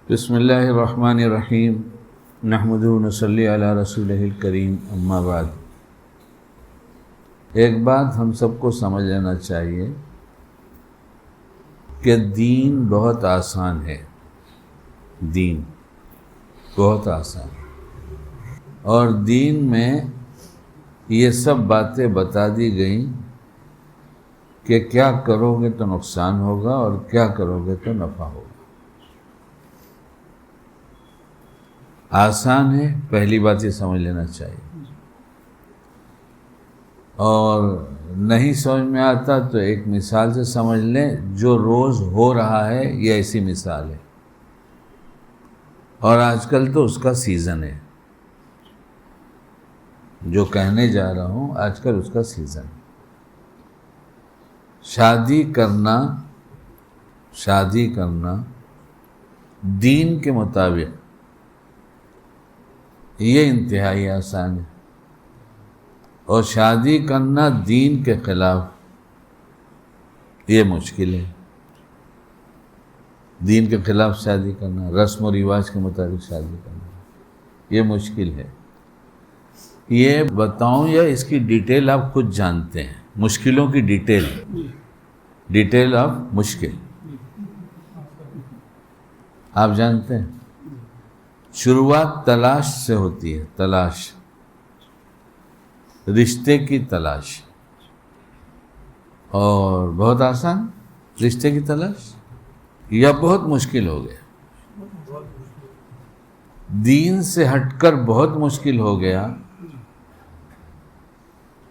بسم اللہ الرحمن الرحیم نحمدہ و نصلی علی رسولہ الکریم اما بعد۔ ایک بات ہم سب کو سمجھ لینا چاہیے کہ دین بہت آسان ہے، دین بہت آسان ہے، اور دین میں یہ سب باتیں بتا دی گئیں کہ کیا کرو گے تو نقصان ہوگا اور کیا کرو گے تو نفع ہوگا۔ آسان ہے، پہلی بات یہ سمجھ لینا چاہیے، اور نہیں سمجھ میں آتا تو ایک مثال سے سمجھ لیں، جو روز ہو رہا ہے یہ ایسی مثال ہے، اور آج کل تو اس کا سیزن ہے، جو کہنے جا رہا ہوں آج کل اس کا سیزن ہے۔ شادی کرنا دین کے مطابق یہ انتہائی آسان ہے، اور شادی کرنا دین کے خلاف یہ مشکل ہے۔ دین کے خلاف شادی کرنا، رسم و رواج کے مطابق شادی کرنا یہ مشکل ہے۔ یہ بتاؤں یا اس کی ڈیٹیل آپ خود جانتے ہیں؟ مشکلوں کی ڈیٹیل آف مشکل آپ جانتے ہیں۔ شروعات تلاش سے ہوتی ہے، تلاش، رشتے کی تلاش، اور بہت آسان رشتے کی تلاش یا بہت مشکل ہو گیا، دین سے ہٹ کر بہت مشکل ہو گیا۔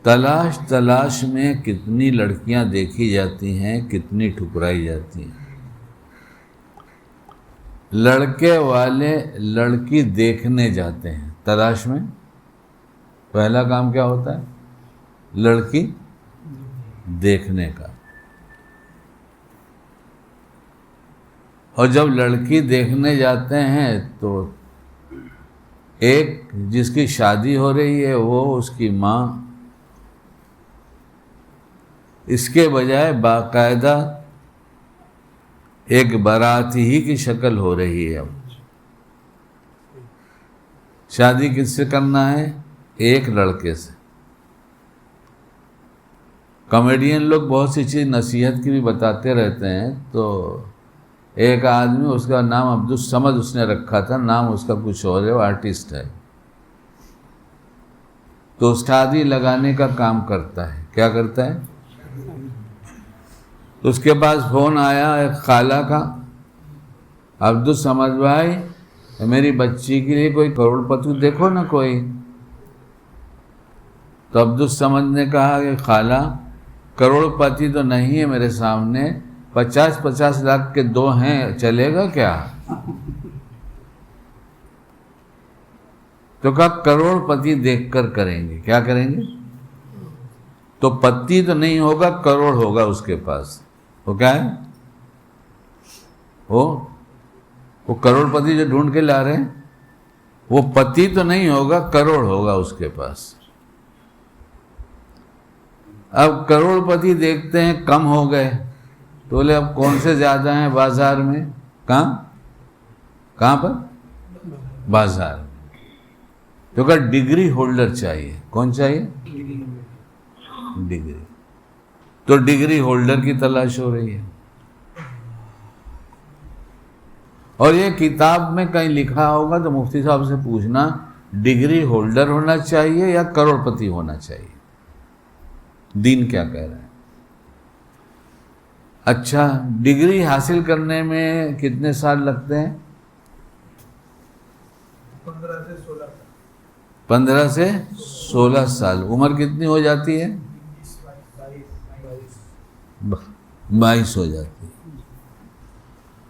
تلاش میں کتنی لڑکیاں دیکھی جاتی ہیں، کتنی ٹھکرائی جاتی ہیں۔ لڑکے والے لڑکی دیکھنے جاتے ہیں، تلاش میں پہلا کام کیا ہوتا ہے؟ لڑکی دیکھنے کا، اور جب لڑکی دیکھنے جاتے ہیں تو ایک جس کی شادی ہو رہی ہے وہ اس کی ماں، اس کے بجائے باقاعدہ ایک باراتی ہی کی شکل ہو رہی ہے۔ اب شادی کس سے کرنا ہے؟ ایک لڑکے سے۔ کامیڈین لوگ بہت سی چیز نصیحت کی بھی بتاتے رہتے ہیں، تو ایک آدمی، اس کا نام عبدالصمد اس نے رکھا تھا، نام اس کا کچھ اور ہے، وہ آرٹسٹ ہے، تو شادی لگانے کا کام کرتا ہے۔ کیا کرتا ہے؟ تو اس کے پاس فون آیا ایک خالہ کا، عبدالصمد بھائی میری بچی کے لیے کوئی کروڑ پتی دیکھو نا کوئی۔ تو عبدالصمد نے کہا کہ خالہ کروڑ پتی تو نہیں ہے میرے سامنے، 50 لاکھ کے 2 ہیں، چلے گا کیا؟ تو کہا کروڑ پتی دیکھ کر کریں گے۔ کیا کریں گے؟ تو پتی تو نہیں ہوگا، کروڑ ہوگا اس کے پاس۔ وہ کیا ہے؟ وہ کروڑ پتی جو ڈھونڈ کے لا رہے ہیں، وہ پتی تو نہیں ہوگا، کروڑ ہوگا اس کے پاس۔ اب کروڑ پتی دیکھتے ہیں کم ہو گئے، تو بولے اب کون سے زیادہ ہیں بازار میں؟ کہاں پر؟ بازار میں۔ تو کہا ڈگری ہولڈر چاہیے۔ کون چاہیے؟ ڈگری۔ تو ڈگری ہولڈر کی تلاش ہو رہی ہے، اور یہ کتاب میں کہیں لکھا ہوگا تو مفتی صاحب سے پوچھنا ڈگری ہولڈر ہونا چاہیے یا کروڑ پتی ہونا چاہیے، دین کیا کہہ رہا ہے؟ اچھا، ڈگری حاصل کرنے میں کتنے سال لگتے ہیں؟ 15 سے 16 سال۔ عمر کتنی ہو جاتی ہے؟ 22 ہو جاتی ہے،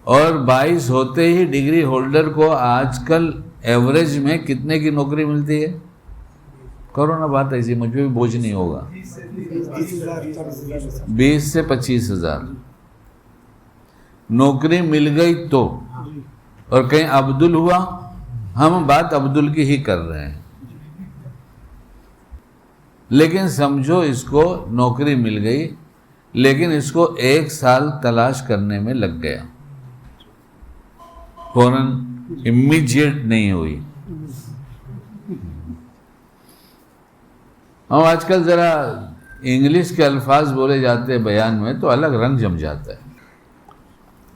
اور 22 ہوتے ہی ڈگری ہولڈر کو آج کل ایوریج میں کتنے کی نوکری ملتی ہے؟ کرو نا بات ایسی، مجھ پہ بھی بوجھ نہیں ہوگا۔ 20 سے 25 ہزار نوکری مل گئی تو، اور کہیں عبدل ہوا، ہم بات عبدل کی ہی کر رہے ہیں، لیکن سمجھو اس کو نوکری مل گئی، لیکن اس کو 1 سال تلاش کرنے میں لگ گیا۔ فوراً امیجیٹ نہیں ہوئی. اور آج کل ذرا انگلش کے الفاظ بولے جاتے ہیں بیان میں تو الگ رنگ جم جاتا ہے،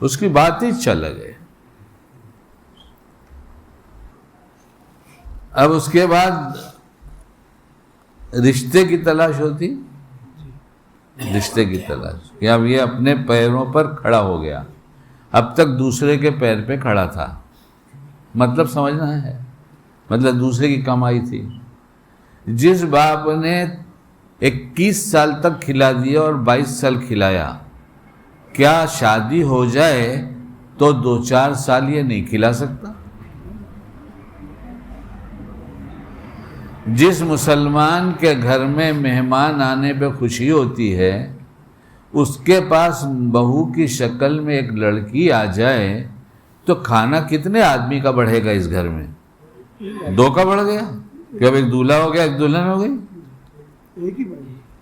اس کی بات ہی الگ ہے. اب اس کے بعد رشتے کی تلاش ہوتی، رشتے کی تلاش کہ اب یہ اپنے پیروں پر کھڑا ہو گیا، اب تک دوسرے کے پیر پہ کھڑا تھا. مطلب سمجھنا ہے، مطلب دوسرے کی کمائی تھی. جس باپ نے 21 سال تک کھلا دیا اور 22 سال کھلایا، کیا شادی ہو جائے تو 2-4 سال یہ نہیں کھلا سکتا؟ جس مسلمان کے گھر میں مہمان آنے پہ خوشی ہوتی ہے، اس کے پاس بہو کی شکل میں ایک لڑکی آ جائے تو کھانا کتنے آدمی کا بڑھے گا اس گھر میں؟ 2 کا بڑھ گیا کہ اب ایک دولہا ہو گیا، ایک دلہن ہو گئی،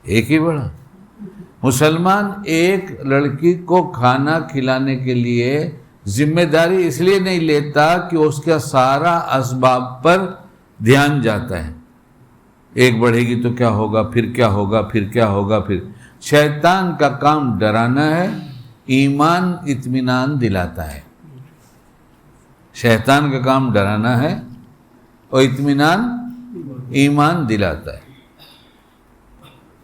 ایک ہی بڑھا. مسلمان ایک لڑکی کو کھانا کھلانے کے لیے ذمہ داری اس لیے نہیں لیتا کہ اس کا سارا اسباب پر دھیان جاتا ہے. ایک بڑھے گی تو کیا ہوگا، پھر کیا ہوگا، پھر کیا ہوگا. پھر شیطان کا کام ڈرانا ہے، ایمان اطمینان دلاتا ہے. شیطان کا کام ڈرانا ہے اور اطمینان ایمان دلاتا ہے.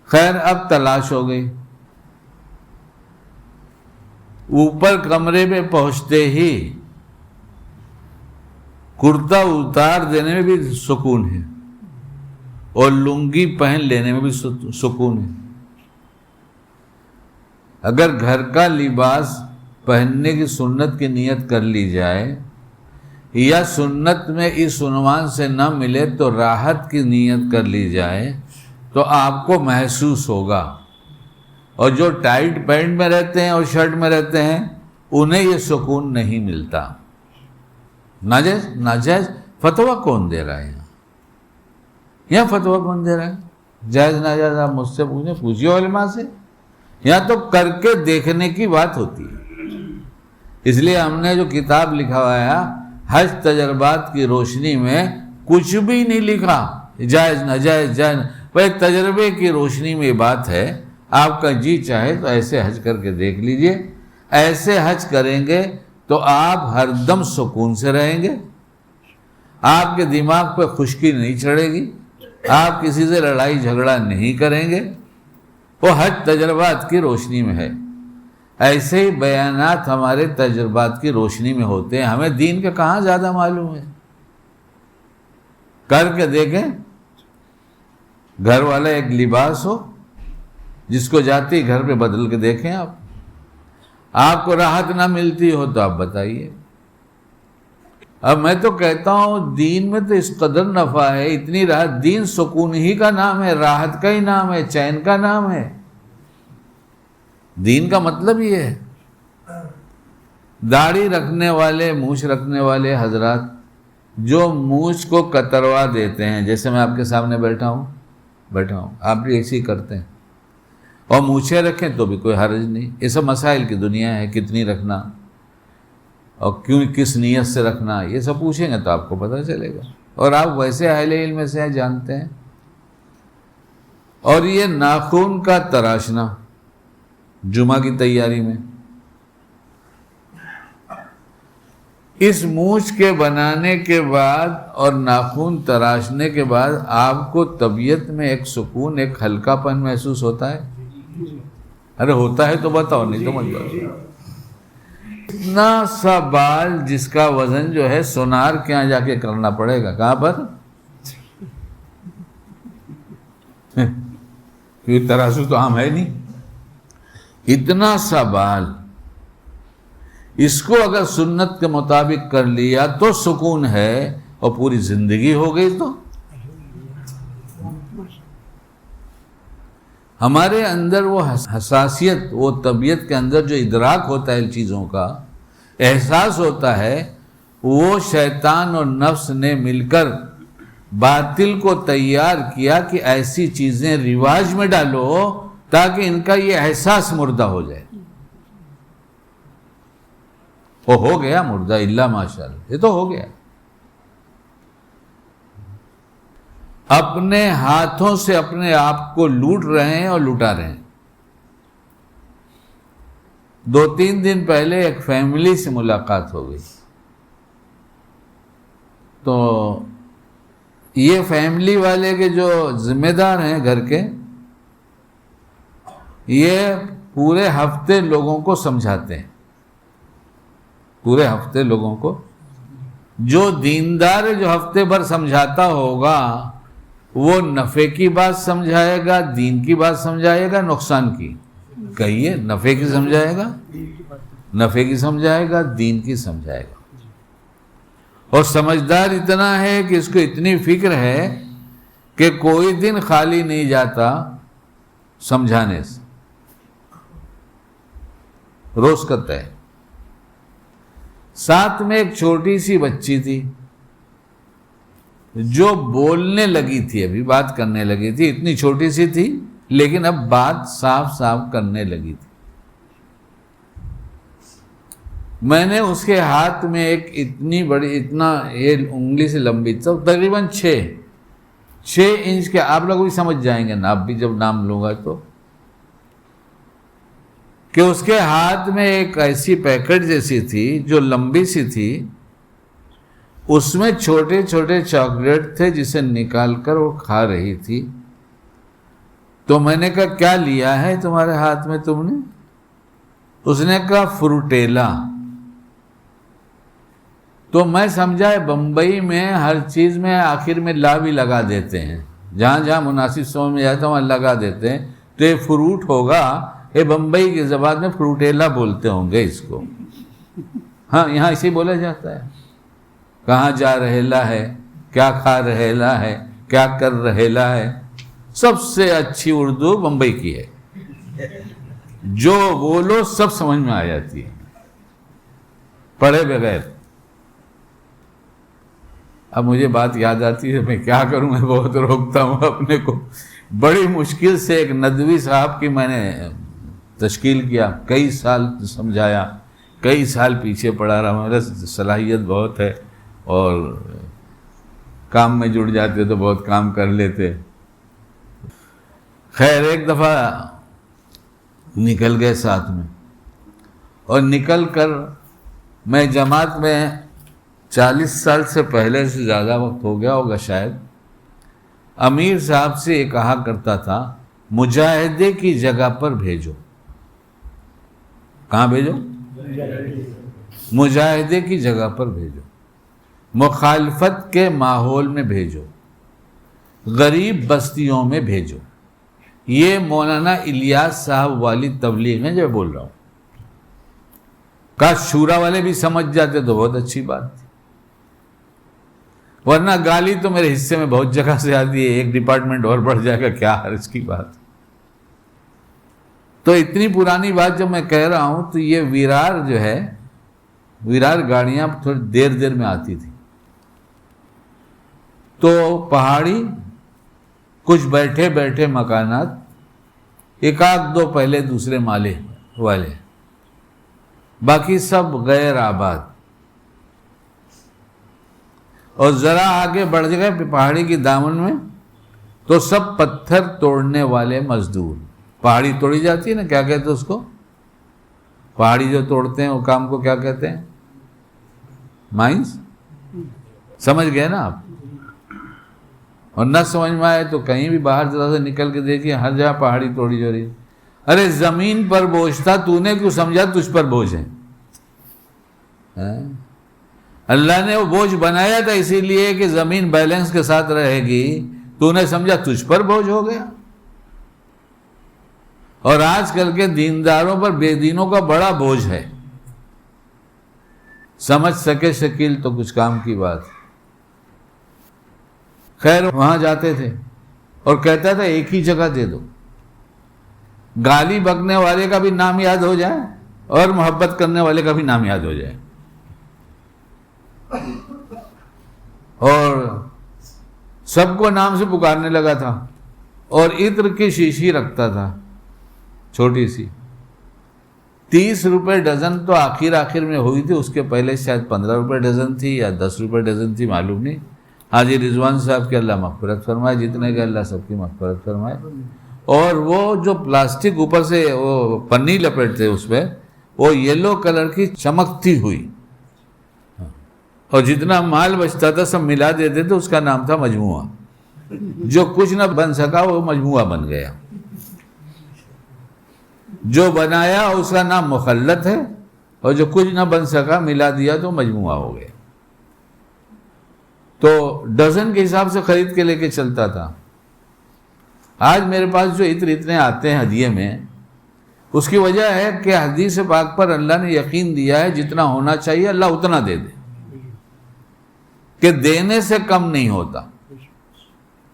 خیر اب تلاش ہو گئی. اوپر کمرے میں پہنچتے ہی کرتا اتار دینے میں بھی سکون ہے اور لنگی پہن لینے میں بھی سکون ہے. اگر گھر کا لباس پہننے کی سنت کی نیت کر لی جائے یا سنت میں اس عنوان سے نہ ملے تو راحت کی نیت کر لی جائے تو آپ کو محسوس ہوگا. اور جو ٹائٹ پینٹ میں رہتے ہیں اور شرٹ میں رہتے ہیں انہیں یہ سکون نہیں ملتا. ناجائز ناجائز فتویٰ کون دے رہا ہے یہاں فتویٰ کون دے رہا ہے؟ جائز ناجائز آپ مجھ سے پوچھیے علماء سے. یہاں تو کر کے دیکھنے کی بات ہوتی ہے. اس لیے ہم نے جو کتاب لکھا ہوا ہے حج تجربات کی روشنی میں کچھ بھی نہیں لکھا جائز ناجائز جائز. بھائی تجربے کی روشنی میں یہ بات ہے، آپ کا جی چاہے تو ایسے حج کر کے دیکھ لیجئے. ایسے حج کریں گے تو آپ ہر دم سکون سے رہیں گے، آپ کے دماغ پہ خشکی نہیں چڑھے گی، آپ کسی سے لڑائی جھگڑا نہیں کریں گے. وہ حج تجربات کی روشنی میں ہے. ایسے ہی بیانات ہمارے تجربات کی روشنی میں ہوتے ہیں. ہمیں دین کا کہاں زیادہ معلوم ہے؟ کر کے دیکھیں. گھر والا ایک لباس ہو جس کو جاتے ہی گھر پہ بدل کے دیکھیں. آپ کو راحت نہ ملتی ہو تو آپ بتائیے. اب میں تو کہتا ہوں دین میں تو اس قدر نفع ہے، اتنی راحت. دین سکون ہی کا نام ہے، راحت کا ہی نام ہے، چین کا نام ہے. دین کا مطلب یہ ہے. داڑھی رکھنے والے، مونچھ رکھنے والے حضرات جو مونچھ کو کتروا دیتے ہیں، جیسے میں آپ کے سامنے بیٹھا ہوں آپ بھی ایسے ہی کرتے ہیں، اور مونچھیں رکھیں تو بھی کوئی حرج نہیں. یہ سب مسائل کی دنیا ہے، کتنی رکھنا اور کیوں، کس نیت سے رکھنا، یہ سب پوچھیں گے تو آپ کو پتہ چلے گا. اور آپ ویسے اہل علم سے ہیں، جانتے ہیں. اور یہ ناخن کا تراشنا جمعہ کی تیاری میں، اس مونچھ کے بنانے کے بعد اور ناخن تراشنے کے بعد آپ کو طبیعت میں ایک سکون، ایک ہلکا پن محسوس ہوتا ہے؟ ارے ہوتا ہے تو بتاؤ، نہیں تو مت بتاؤ. اتنا سا بال جس کا وزن جو ہے سونار کے یہاں جا کے کرنا پڑے گا. کہاں پر؟ کیونکہ ترازو تو عام ہے نہیں. اتنا سا بال، اس کو اگر سنت کے مطابق کر لیا تو سکون ہے، اور پوری زندگی ہو گئی تو. ہمارے اندر وہ حساسیت، وہ طبیعت کے اندر جو ادراک ہوتا ہے ان چیزوں کا، احساس ہوتا ہے، وہ شیطان اور نفس نے مل کر باطل کو تیار کیا کہ ایسی چیزیں رواج میں ڈالو تاکہ ان کا یہ احساس مردہ ہو جائے. وہ ہو گیا مردہ الا ماشاءاللہ، یہ تو ہو گیا. اپنے ہاتھوں سے اپنے آپ کو لوٹ رہے ہیں اور لوٹا رہے ہیں. 2-3 دن پہلے ایک فیملی سے ملاقات ہو گئی، تو یہ فیملی والے کے جو ذمہ دار ہیں گھر کے، یہ پورے ہفتے لوگوں کو سمجھاتے ہیں. پورے ہفتے لوگوں کو، جو دیندار ہے جو ہفتے بھر سمجھاتا ہوگا وہ نفع کی بات سمجھائے گا، دین کی بات سمجھائے گا، نقصان کی؟ کہیے. نفع کی سمجھائے گا، نفع کی سمجھائے گا، دین کی سمجھائے گا. اور سمجھدار اتنا ہے کہ اس کو اتنی فکر ہے کہ کوئی دن خالی نہیں جاتا سمجھانے سے، روز کرتا ہے. ساتھ میں ایک چھوٹی سی بچی تھی جو بولنے لگی تھی، ابھی بات کرنے لگی تھی. اتنی چھوٹی سی تھی لیکن اب بات صاف صاف کرنے لگی تھی. میں نے اس کے ہاتھ میں ایک اتنی بڑی، اتنا یہ انگلی سے لمبی، تقریباً 6 انچ کے، آپ لوگ بھی سمجھ جائیں گے نا، آپ بھی جب نام لوں گا تو، کہ اس کے ہاتھ میں ایک ایسی پیکٹ جیسی تھی جو لمبی سی تھی، اس میں چھوٹے چھوٹے چاکلیٹ تھے جسے نکال کر وہ کھا رہی تھی. تو میں نے کہا کیا لیا ہے تمہارے ہاتھ میں تم نے؟ اس نے کہا فروٹیلا. تو میں سمجھا بمبئی میں ہر چیز میں آخر میں لا بھی لگا دیتے ہیں، جہاں جہاں مناسب سمجھ میں جاتا ہے وہاں لگا دیتے ہیں. تو یہ فروٹ ہوگا، یہ بمبئی کی زبان میں فروٹیلا بولتے ہوں گے اس کو. ہاں یہاں اسے بولا جاتا ہے. کہاں جا رہیلا ہے، کیا کھا رہیلا ہے، کیا کر رہیلا ہے. سب سے اچھی اردو بمبئی کی ہے، جو بولو سب سمجھ میں آ جاتی ہے پڑھے بغیر. اب مجھے بات یاد آتی ہے، میں کیا کروں، میں بہت روکتا ہوں اپنے کو. بڑی مشکل سے ایک ندوی صاحب کی میں نے تشکیل کیا، کئی سال سمجھایا، کئی سال پیچھے پڑا رہا. میرا صلاحیت بہت ہے اور کام میں جڑ جاتے تو بہت کام کر لیتے. خیر ایک دفعہ نکل گئے ساتھ میں، اور نکل کر میں جماعت میں 40 سال سے پہلے سے زیادہ وقت ہو گیا ہوگا شاید، امیر صاحب سے یہ کہا کرتا تھا مجاہدے کی جگہ پر بھیجو. کہاں بھیجو؟ مجاہدے کی جگہ پر بھیجو، مخالفت کے ماحول میں بھیجو، غریب بستیوں میں بھیجو. یہ مولانا الیاس صاحب والی تبلیغ ہے جو بول رہا ہوں. کاش شورا والے بھی سمجھ جاتے تو بہت اچھی بات تھی، ورنہ گالی تو میرے حصے میں بہت جگہ سے آتی ہے. ایک ڈپارٹمنٹ اور بڑھ جائے گا، کیا حرج کی بات. تو اتنی پرانی بات جب میں کہہ رہا ہوں تو یہ ویرار جو ہے، ویرار گاڑیاں تھوڑی دیر دیر میں آتی تھی. تو پہاڑی کچھ بیٹھے بیٹھے مکانات، 1-2 پہلے دوسرے مالے والے، باقی سب غیر آباد. اور ذرا آگے بڑھ گئے پہاڑی کی دامن میں تو سب پتھر توڑنے والے مزدور. پہاڑی توڑی جاتی ہے نا، کیا کہتے ہیں اس کو؟ پہاڑی جو توڑتے ہیں وہ کام کو کیا کہتے ہیں؟ مائنس. سمجھ گئے نا آپ؟ اور نہ سمجھ میں آئے تو کہیں بھی باہر ذرا سے نکل کے دیکھیے، ہر جگہ پہاڑی توڑی جا رہی ہے. ارے زمین پر بوجھ تھا، تو نے کیوں سمجھا تجھ پر بوجھ ہے؟ اللہ نے وہ بوجھ بنایا تھا اسی لیے کہ زمین بیلنس کے ساتھ رہے گی، تو نے سمجھا تجھ پر بوجھ ہو گیا. اور آج کل کے دینداروں پر بے دینوں کا بڑا بوجھ ہے. سمجھ سکے شکیل تو کچھ کام کی بات. خیر وہاں جاتے تھے اور کہتا تھا ایک ہی جگہ دے دو، گالی بکنے والے کا بھی نام یاد ہو جائے اور محبت کرنے والے کا بھی نام یاد ہو جائے. اور سب کو نام سے پکارنے لگا تھا، اور عطر کی شیشی رکھتا تھا چھوٹی سی. 30 روپے ڈزن تو آخر میں ہوئی تھی، اس کے پہلے شاید 15 روپے ڈزن تھی یا 10 روپے ڈزن تھی، معلوم نہیں۔ حاجی رضوان صاحب کے اللہ مغفرت فرمائے، جتنے کے اللہ سب کی مغفرت فرمائے۔ اور وہ جو پلاسٹک اوپر سے وہ پنی لپیٹتے اس پہ، وہ یلو کلر کی چمکتی ہوئی، اور جتنا مال بچتا تھا سب ملا دیتے تھے، اس کا نام تھا مجموعہ۔ جو کچھ نہ بن سکا وہ مجموعہ بن گیا، جو بنایا اس کا نام مخلط ہے، اور جو کچھ نہ بن سکا ملا دیا تو مجموعہ ہو گیا۔ تو ڈزن کے حساب سے خرید کے لے کے چلتا تھا۔ آج میرے پاس جو عطر اتنے آتے ہیں ہدیے میں، اس کی وجہ ہے کہ حدیث پاک پر اللہ نے یقین دیا ہے جتنا ہونا چاہیے اللہ اتنا دے دے، کہ دینے سے کم نہیں ہوتا،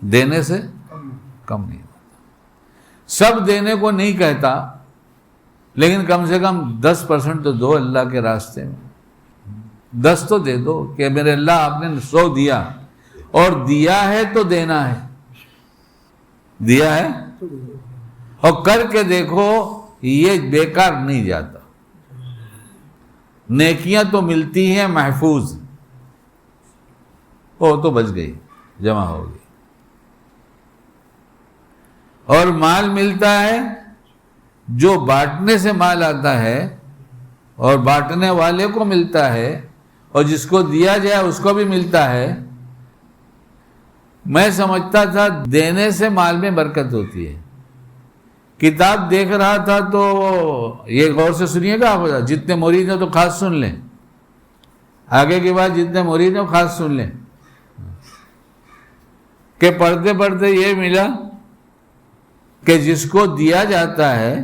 دینے سے کم نہیں ہوتا۔ سب دینے کو نہیں کہتا، لیکن کم سے کم 10% تو دو اللہ کے راستے میں، 10 تو دے دو کہ میرے اللہ آپ نے 100 دیا، اور دیا ہے تو دینا ہے، دیا ہے اور کر کے دیکھو، یہ بیکار نہیں جاتا، نیکیاں تو ملتی ہیں محفوظ، وہ تو بچ گئی، جمع ہو گئی۔ اور مال ملتا ہے، جو بانٹنے سے مال آتا ہے اور بانٹنے والے کو ملتا ہے، اور جس کو دیا جائے اس کو بھی ملتا ہے۔ میں سمجھتا تھا دینے سے مال میں برکت ہوتی ہے۔ کتاب دیکھ رہا تھا تو یہ غور سے سنیے گا آپ، جتنے مرید ہیں تو خاص سن لیں، آگے کی بات جتنے مرید ہیں خاص سن لیں، کہ پڑھتے پڑھتے یہ ملا کہ جس کو دیا جاتا ہے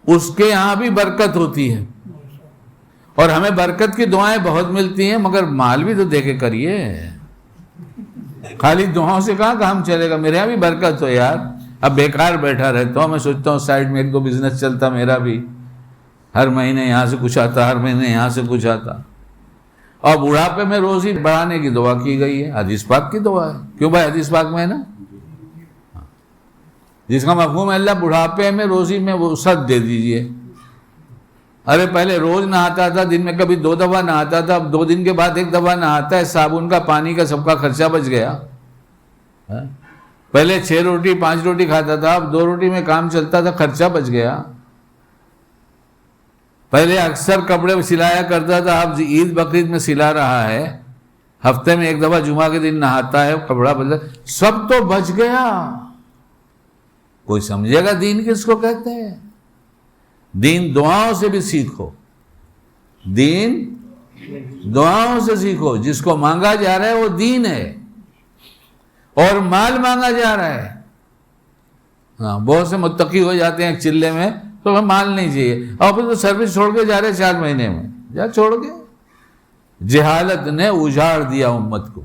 اس کے یہاں بھی برکت ہوتی ہے، اور ہمیں برکت کی دعائیں بہت ملتی ہیں، مگر مال بھی تو دے کے کریے، خالی دعاؤں سے کہاں کام چلے گا۔ میرے یہاں بھی برکت ہو یار، اب بیکار بیٹھا رہتا ہوں، میں سوچتا ہوں سائیڈ میں ایک دو بزنس چلتا میرا بھی، ہر مہینے یہاں سے کچھ آتا، ہر مہینے یہاں سے کچھ آتا، اور بڑھاپے میں روزی بڑھانے کی دعا کی گئی ہے، حدیث پاک کی دعا ہے، کیوں بھائی حدیث پاک میں ہے نا، جس کا مفہوم ہے اللہ بڑھاپے میں روزی میں وسعت دے دیجئے۔ ارے پہلے روز نہاتا تھا، دن میں کبھی 2 دفعہ نہاتا تھا، اب 2 دن کے بعد 1 دفعہ نہاتا ہے، صابن کا پانی کا سب کا خرچہ بچ گیا۔ پہلے 6 روٹی 5 روٹی کھاتا تھا، اب 2 روٹی میں کام چلتا تھا، خرچہ بچ گیا۔ پہلے اکثر کپڑے سلایا کرتا تھا، اب عید بقرعید میں سلا رہا ہے، ہفتے میں 1 دفعہ جمعہ کے دن نہاتا ہے، کپڑا بدل، سب تو بچ گیا۔ کوئی سمجھے گا دین کس کو کہتے ہیں؟ دین دعاؤں سے بھی سیکھو، دین دعاؤں سے سیکھو، جس کو مانگا جا رہا ہے وہ دین ہے، اور مال مانگا جا رہا ہے۔ ہاں بہت سے متقی ہو جاتے ہیں ایک چلے میں، تو ہمیں مال نہیں چاہیے، اور پھر تو سروس چھوڑ کے جا رہے 4 مہینے میں، جا چھوڑ کے۔ جہالت نے اجاڑ دیا امت کو،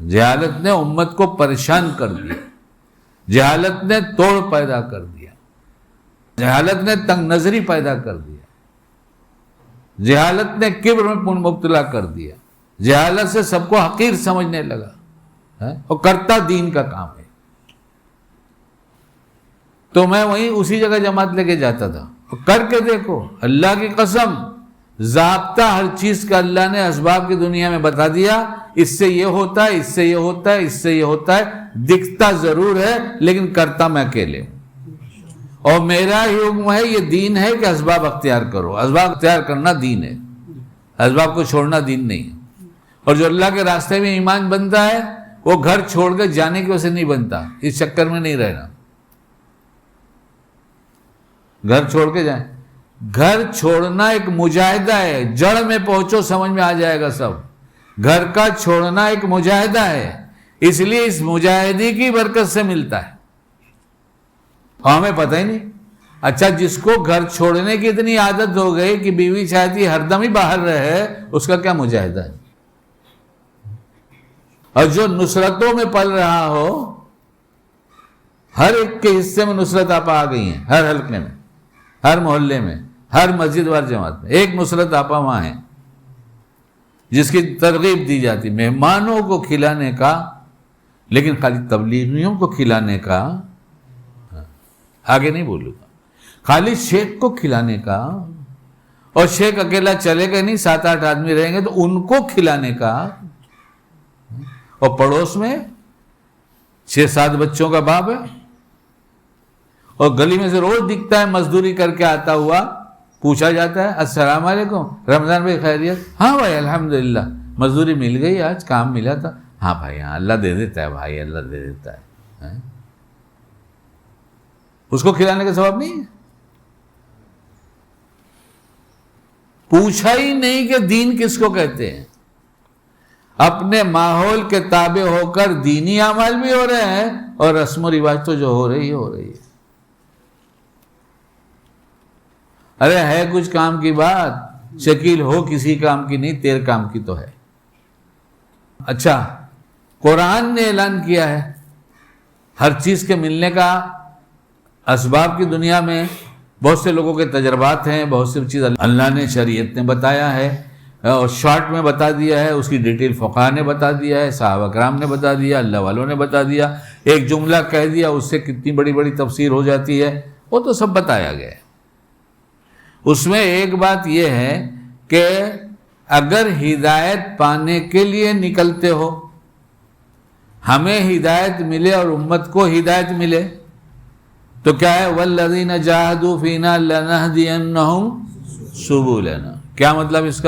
جہالت نے امت کو پریشان کر دیا، جہالت نے توڑ پیدا کر دیا، جہالت نے تنگ نظری پیدا کر دیا، جہالت نے کبر میں مبتلا کر دیا، جہالت سے سب کو حقیر سمجھنے لگا، اور کرتا دین کا کام ہے۔ تو میں وہیں اسی جگہ جماعت لے کے جاتا تھا، کر کے دیکھو، اللہ کی قسم، ضابطہ ہر چیز کا اللہ نے اسباب کی دنیا میں بتا دیا، اس سے یہ ہوتا ہے، اس سے یہ ہوتا ہے، اس سے یہ ہوتا ہے، دکھتا ضرور ہے لیکن کرتا میں اکیلے ہوں۔ اور میرا ہی حکم ہے، یہ دین ہے کہ اسباب اختیار کرو، اسباب اختیار کرنا دین ہے، اسباب کو چھوڑنا دین نہیں ہے۔ اور جو اللہ کے راستے میں ایمان بنتا ہے وہ گھر چھوڑ کے جانے کی وجہ سے نہیں بنتا، اس چکر میں نہیں رہنا، گھر چھوڑ کے جائیں۔ گھر چھوڑنا ایک مجاہدہ ہے، جڑ میں پہنچو سمجھ میں آ جائے گا سب۔ گھر کا چھوڑنا ایک مجاہدہ ہے، اس لیے اس مجاہدی کی برکت سے ملتا ہے، ہمیں پتہ ہی نہیں۔ اچھا جس کو گھر چھوڑنے کی اتنی عادت ہو گئی کہ بیوی چاہتی ہر دم ہی باہر رہے، اس کا کیا مجاہدہ ہے؟ اور جو نصرتوں میں پل رہا ہو، ہر ایک کے حصے میں نصرت آپا آ گئی ہیں، ہر حلقے میں، ہر محلے میں، ہر مسجد وار جماعت میں ایک نصرت آپا وہاں ہے، جس کی ترغیب دی جاتی مہمانوں کو کھلانے کا، لیکن خالی تبلیغیوں کو کھلانے کا آگے نہیں بولوں گا۔ خالی شیخ کو کھلانے کا، اور شیخ اکیلا چلے گا نہیں، 7-8 آدمی رہیں گے تو ان کو کھلانے کا، اور پڑوس میں 6-7 بچوں کا باپ ہے، اور گلی میں سے روز دکھتا ہے مزدوری کر کے آتا ہوا، پوچھا جاتا ہے السلام علیکم رمضان بھائی خیریت؟ ہاں بھائی الحمدللہ، مزدوری مل گئی، آج کام ملا تھا، ہاں بھائی ہاں اللہ دے دیتا ہے بھائی، اللہ دے دیتا ہے۔ اس کو کھلانے کا ثواب نہیں ہے؟ پوچھا ہی نہیں کہ دین کس کو کہتے ہیں، اپنے ماحول کے تابع ہو کر دینی اعمال بھی ہو رہے ہیں، اور رسم و رواج تو جو ہو رہی ہے۔ ارے ہے کچھ کام کی بات، شکیل ہو کسی کام کی نہیں، تیرے کام کی تو ہے۔ اچھا، قرآن نے اعلان کیا ہے ہر چیز کے ملنے کا، اسباب کی دنیا میں بہت سے لوگوں کے تجربات ہیں، بہت سی چیز اللہ نے شریعت نے بتایا ہے، اور شارٹ میں بتا دیا ہے، اس کی ڈیٹیل فقہاء نے بتا دیا ہے، صحابہ کرام نے بتا دیا، اللہ والوں نے بتا دیا، ایک جملہ کہہ دیا اس سے کتنی بڑی بڑی تفسیر ہو جاتی ہے، وہ تو سب بتایا گیا ہے۔ اس میں ایک بات یہ ہے کہ اگر ہدایت پانے کے لیے نکلتے ہو، ہمیں ہدایت ملے اور امت کو ہدایت ملے، تو کیا ہے وَالَّذِينَ جَاهَدُوا فِينَا لَنَهْدِيَنَّهُمْ سُبُلَنَا۔ کیا مطلب اس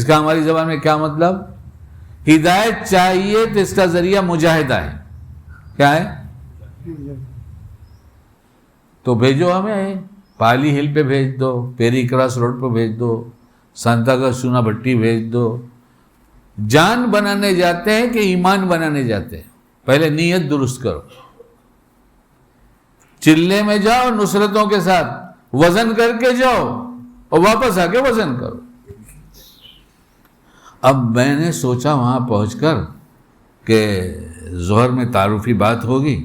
کا ہماری زبان میں کیا مطلب؟ ہدایت چاہیے تو اس کا ذریعہ مجاہدہ ہے، کیا ہے؟ تو بھیجو ہمیں، پالی ہل پہ بھیج دو، پیری کراس روڈ پہ بھیج دو، سانتا کا سونا بھٹی بھیج دو۔ جان بنانے جاتے ہیں کہ ایمان بنانے جاتے ہیں؟ پہلے نیت درست کرو، چلے میں جاؤ نصرتوں کے ساتھ، وزن کر کے جاؤ اور واپس آ کے وزن کرو۔ اب میں نے سوچا وہاں پہنچ کر کہ ظہر میں تعارفی بات ہوگی،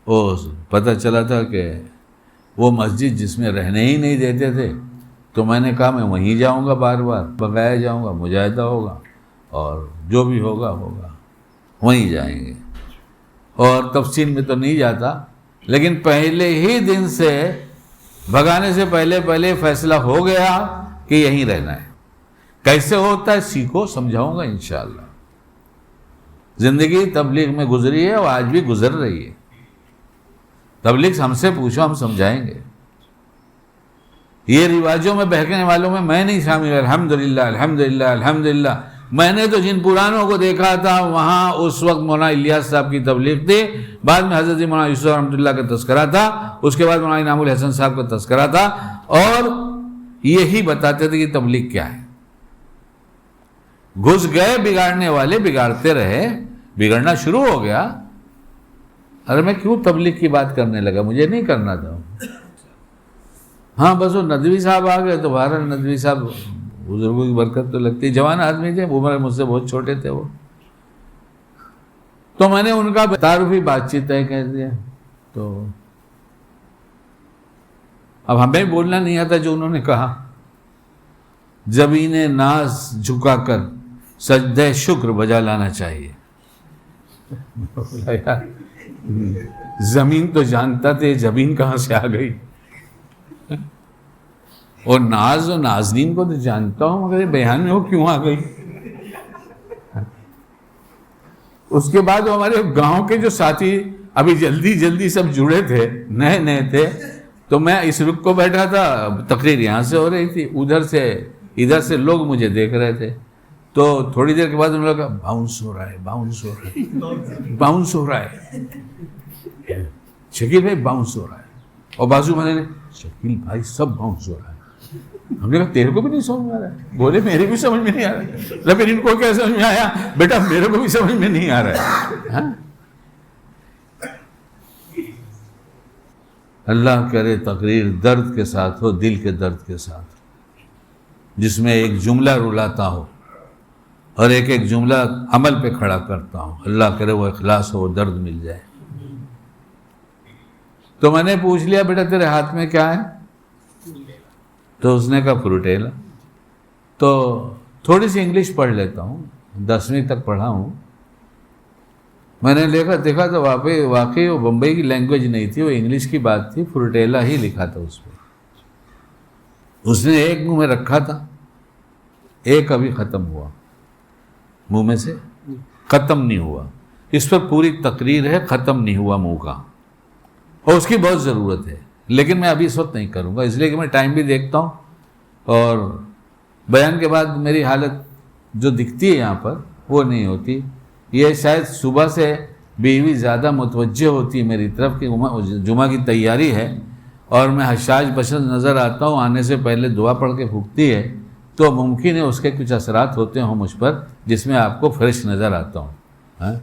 اور پتہ چلا تھا کہ وہ مسجد جس میں رہنے ہی نہیں دیتے تھے، تو میں نے کہا میں وہیں جاؤں گا، بار بار بقایا جاؤں گا، مجاہدہ ہوگا، اور جو بھی ہوگا وہیں جائیں گے۔ اور تفصیل میں تو نہیں جاتا، لیکن پہلے ہی دن سے بھگانے سے پہلے فیصلہ ہو گیا کہ یہیں رہنا ہے۔ کیسے ہوتا ہے سیکھو، سمجھاؤں گا انشاءاللہ۔ زندگی تبلیغ میں گزری ہے اور آج بھی گزر رہی ہے، تبلیغ ہم سے پوچھو، ہم سمجھائیں گے۔ یہ رواجوں میں بہکنے والوں میں نہیں شامل، الحمدللہ الحمدللہ الحمدللہ۔ میں نے تو جن پرانوں کو دیکھا تھا وہاں اس وقت مولانا الیاس صاحب کی تبلیغ تھی، بعد میں حضرت مولانا یوسف رحمۃ اللہ کا تذکرہ تھا، اس کے بعد مولانا انعام الحسن صاحب کا تذکرہ تھا، اور یہی بتاتے تھے کہ تبلیغ کیا ہے۔ گھس گئے بگاڑنے والے، بگاڑتے رہے، بگڑنا شروع ہو گیا۔ ارے میں کیوں تبلیغ کی بات کرنے لگا، مجھے نہیں کرنا تھا۔ ہاں بس وہ ندوی صاحب آ گئے تو بہرحال ندوی صاحب بزرگوں کی برکت تو لگتی، جوان آدمی تھے، عمر مجھ سے بہت چھوٹے تھے وہ، تو میں نے ان کا تعارفی بات چیت طے کہہ دیا۔ تو اب ہمیں بولنا نہیں آتا جو انہوں نے کہا، زمین ناز جھکا کر سجدہ شکر بجا لانا چاہیے۔ زمین تو جانتا تھے، زمین کہاں سے آ گئی، اور ناز و نازنین کو تو جانتا ہوں، مگر بیان میں وہ کیوں آ گئی۔ اس کے بعد ہمارے گاؤں کے جو ساتھی ابھی جلدی سب جڑے تھے، نئے تھے، تو میں اس رک کو بیٹھا تھا، تقریر یہاں سے ہو رہی تھی، ادھر سے لوگ مجھے دیکھ رہے تھے، تو تھوڑی دیر کے بعد انہوں نے کہا باؤنس ہو رہا ہے شکیل بھائی، باؤنس ہو رہا ہے، اور بازو میں نے شکیل بھائی سب باؤنس ہو رہا ہے۔ ہم نے کہا تیرے کو بھی نہیں سمجھ میں آ رہا ہے؟ بولے میرے بھی سمجھ میں نہیں آ رہا ہے۔ لیکن ان کو کیا سمجھ میں آیا؟ بیٹا میرے کو بھی سمجھ میں نہیں آ رہا ہے۔ اللہ کرے تقریر درد کے ساتھ ہو، دل کے درد کے ساتھ، جس میں ایک جملہ رلاتا ہو اور ایک جملہ عمل پہ کھڑا کرتا ہوں۔ اللہ کرے وہ اخلاص ہو، وہ درد مل جائے۔ تو میں نے پوچھ لیا بیٹا تیرے ہاتھ میں کیا ہے؟ تو اس نے کہا فروٹیلا۔ تو تھوڑی سی انگلش پڑھ لیتا ہوں، 10ویں تک پڑھا ہوں، میں نے دیکھا تو واقعی وہ بمبئی کی لینگویج نہیں تھی، وہ انگلش کی بات تھی، فروٹیلا ہی لکھا تھا اس پہ. اس نے ایک منہ میں رکھا تھا، ایک ابھی ختم ہوا، منہ میں سے ختم نہیں ہوا. اس پر پوری تقریر ہے، ختم نہیں ہوا منہ کا، اور اس کی بہت ضرورت ہے. لیکن میں ابھی اس وقت نہیں کروں گا، اس لیے کہ میں ٹائم بھی دیکھتا ہوں، اور بیان کے بعد میری حالت جو دکھتی ہے یہاں پر وہ نہیں ہوتی. یہ شاید صبح سے بیوی زیادہ متوجہ ہوتی ہے میری طرف کہ جمعہ کی تیاری ہے، اور میں حشاش بشر نظر آتا ہوں، آنے سے پہلے دعا پڑھ کے پھونکتی ہے، تو ممکن ہے اس کے کچھ اثرات ہوتے ہوں مجھ پر، جس میں آپ کو فریش نظر آتا ہوں.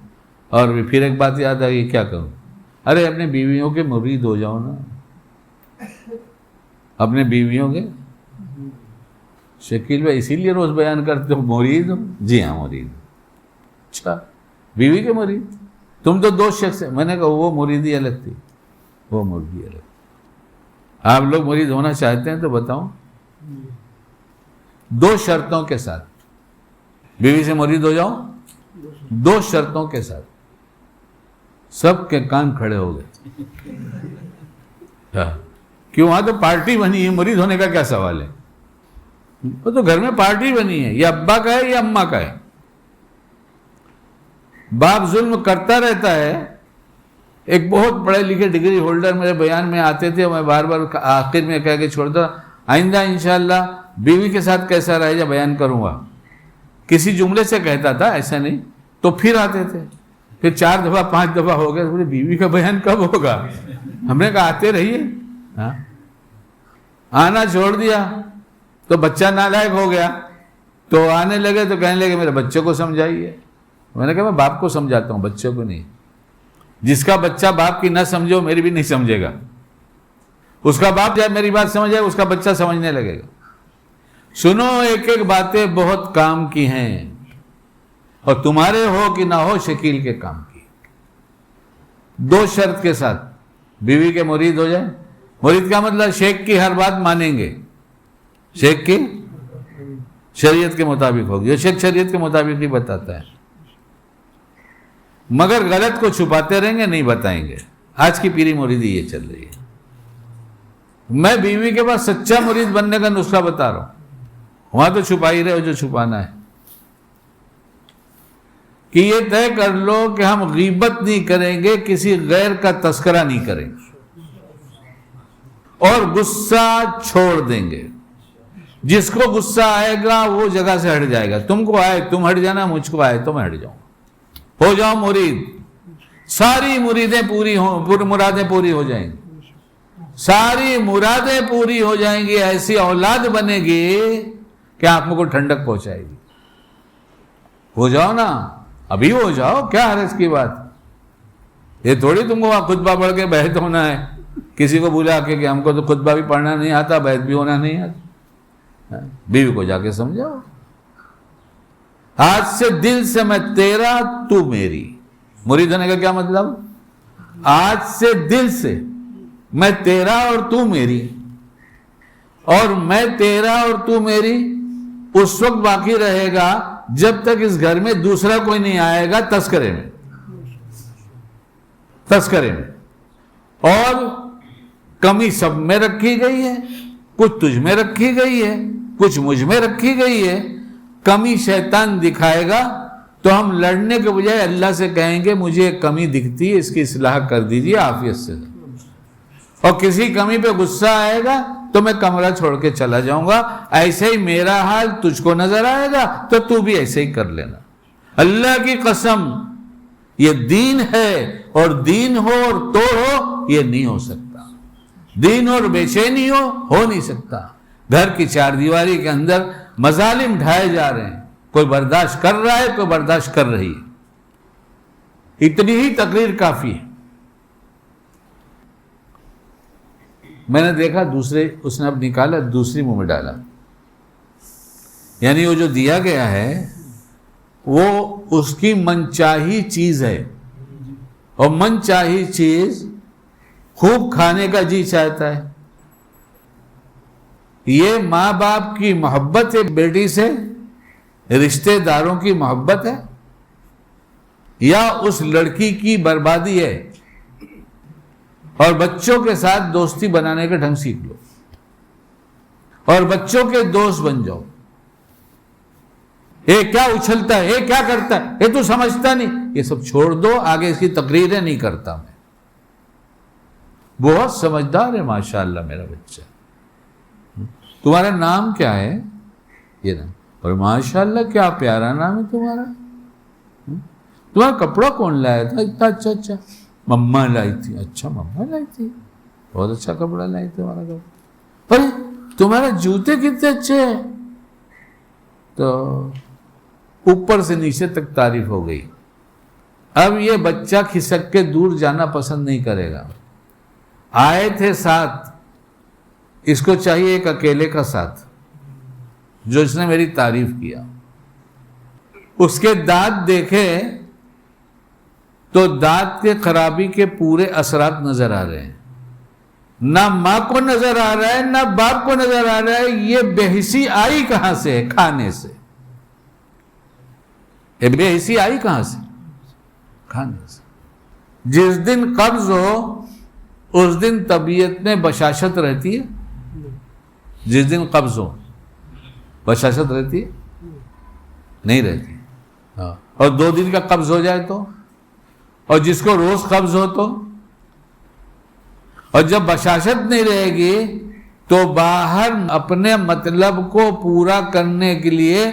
اور پھر ایک بات یاد آئی، کیا کروں؟ ارے اپنے بیویوں کے مرید ہو جاؤ نا، اپنے بیویوں کے. شکیل بھائی اسی لیے روز بیان کرتے ہو مرید ہو؟ جی ہاں مرید. اچھا بیوی کے مرید؟ تم تو دو شخص ہیں. میں نے کہا وہ مریدی الگ تھی، وہ مریدی الگ. آپ لوگ مرید ہونا چاہتے ہیں تو بتاؤں، 2 شرطوں کے ساتھ بیوی سے مرید ہو جاؤ، 2 شرطوں کے ساتھ. سب کے کان کھڑے ہو گئے. کیوں؟ وہاں تو پارٹی بنی ہے، مرید ہونے کا کیا سوال ہے؟ وہ تو گھر میں پارٹی بنی ہے، یا ابا کا ہے یا اماں کا ہے. باپ ظلم کرتا رہتا ہے. ایک بہت پڑھے لکھے ڈگری ہولڈر میرے بیان میں آتے تھے، میں بار بار آخر میں کہہ کے چھوڑتا، آئندہ انشاءاللہ بیوی کے ساتھ کیسا رہے جا بیان کروں گا. کسی جملے سے کہتا تھا، ایسا نہیں. تو پھر آتے تھے، پھر 4 دفعہ 5 دفعہ ہو گئے. بولے بیوی کا بیان کب ہوگا؟ ہم نے کہا آتے رہیے. آنا چھوڑ دیا تو بچہ نالائق ہو گیا، تو آنے لگے تو کہنے لگے میرے بچے کو سمجھائیے. میں نے کہا میں باپ کو سمجھاتا ہوں، بچوں کو نہیں. جس کا بچہ باپ کی نہ سمجھے وہ میری بھی نہیں سمجھے گا. اس کا باپ جب میری بات سمجھے اس کا بچہ سمجھنے لگے گا. سنو، ایک ایک باتیں بہت کام کی ہیں، اور تمہارے ہو کہ نہ ہو شکیل کے کام کی. 2 شرط کے ساتھ بیوی کے مرید ہو جائے. مرید کا مطلب شیخ کی ہر بات مانیں گے، شیخ کی شریعت کے مطابق ہوگی، شیخ شریعت کے مطابق ہی بتاتا ہے. مگر غلط کو چھپاتے رہیں گے، نہیں بتائیں گے. آج کی پیری مریدی یہ چل رہی ہے. میں بیوی کے پاس سچا مرید بننے کا نسخہ بتا رہا ہوں. وہاں تو چھپا ہی رہے ہو جو چھپانا ہے. کہ یہ طے کر لو کہ ہم غیبت نہیں کریں گے، کسی غیر کا تذکرہ نہیں کریں گے، اور غصہ چھوڑ دیں گے. جس کو غصہ آئے گا وہ جگہ سے ہٹ جائے گا. تم کو آئے تم ہٹ جانا، مجھ کو آئے تو میں ہٹ جاؤں. ہو جاؤ مرید. ساری مریدیں پوری ہوں، مرادیں پوری ہو جائیں گی. ساری مرادیں پوری ہو جائیں گی. ایسی اولاد بنے گی کہ آنکھوں کو ٹھنڈک پہنچائے گی. ہو جاؤ نا، ابھی ہو جاؤ، کیا حرج کی بات. یہ تھوڑی تم کو وہاں خطبہ پڑھ کے بیعت ہونا ہے، کسی کو بلا کے کہ ہم کو تو خطبہ بھی پڑھنا نہیں آتا، بیعت بھی ہونا نہیں آتا. بیوی کو جا کے سمجھاؤ، آج سے دل سے میں تیرا تو میری. مرید ہونے کا کیا مطلب؟ آج سے دل سے میں تیرا اور تو میری، اور میں تیرا اور تو میری اس وقت باقی رہے گا جب تک اس گھر میں دوسرا کوئی نہیں آئے گا تذکرے میں. اور کمی سب میں رکھی گئی ہے، کچھ تجھ میں رکھی گئی ہے، کچھ مجھ میں رکھی گئی ہے. کمی شیطان دکھائے گا تو ہم لڑنے کے بجائے اللہ سے کہیں گے مجھے ایک کمی دکھتی ہے، اس کی اصلاح کر دیجیے عافیت سے. اور کسی کمی پہ غصہ آئے گا تو میں کمرہ چھوڑ کے چلا جاؤں گا. ایسے ہی میرا حال تجھ کو نظر آئے گا تو تو بھی ایسے ہی کر لینا. اللہ کی قسم یہ دین ہے، اور دین ہو اور توڑ ہو یہ نہیں ہو سکتا. دین اور بے چینی ہو نہیں سکتا. گھر کی 4 دیواری کے اندر مظالم ڈھائے جا رہے ہیں، کوئی برداشت کر رہا ہے، کوئی برداشت کر رہی ہے. اتنی ہی تقریر کافی ہے. میں نے دیکھا دوسرے، اس نے اب نکالا دوسری منہ میں ڈالا. یعنی وہ جو دیا گیا ہے وہ اس کی من چاہی چیز ہے، اور من چاہی چیز خوب کھانے کا جی چاہتا ہے. یہ ماں باپ کی محبت ہے بیٹی سے، رشتہ داروں کی محبت ہے. یا اس لڑکی کی بربادی ہے. اور بچوں کے ساتھ دوستی بنانے کا ڈھنگ سیکھ لو اور بچوں کے دوست بن جاؤ. یہ کیا اچھلتا ہے, یہ کیا کرتا ہے, یہ تو سمجھتا نہیں, یہ سب چھوڑ دو. آگے اس کی تقریریں نہیں کرتا میں. بہت سمجھدار ہے ماشاءاللہ میرا بچہ. تمہارا نام کیا ہے؟ یہ نام. اور ماشاءاللہ کیا پیارا نام ہے تمہارا. تمہارا کپڑا کون لایا تھا اتنا اچھا؟ اچھا مما لائی تھی. اچھا مما لائی تھی, بہت اچھا کپڑا لائی تھی. تمہارا کپڑا, ارے تمہارے جوتے کتنے اچھے ہیں. تو اوپر سے نیچے تک تعریف ہو گئی. اب یہ بچہ کھسک کے دور جانا پسند نہیں کرے گا. آئے تھے ساتھ, اس کو چاہیے ایک اکیلے کا ساتھ جو اس نے میری تعریف کیا. اس کے دانت دیکھے تو دانت کے خرابی کے پورے اثرات نظر آ رہے ہیں. نہ ماں کو نظر آ رہا ہے نہ باپ کو نظر آ رہا ہے. یہ بے حسی آئی کہاں سے ہے؟ کھانے سے. یہ بے حسی آئی کہاں سے؟ کھانے سے. جس دن قبض ہو اس دن طبیعت میں بشاشت رہتی ہے. جس دن قبض ہو بشاشت رہتی ہے؟ نہیں رہتی. اور 2 دن کا قبض ہو جائے تو, اور جس کو روز قبض ہو تو, اور جب بشاشت نہیں رہے گی تو باہر اپنے مطلب کو پورا کرنے کے لیے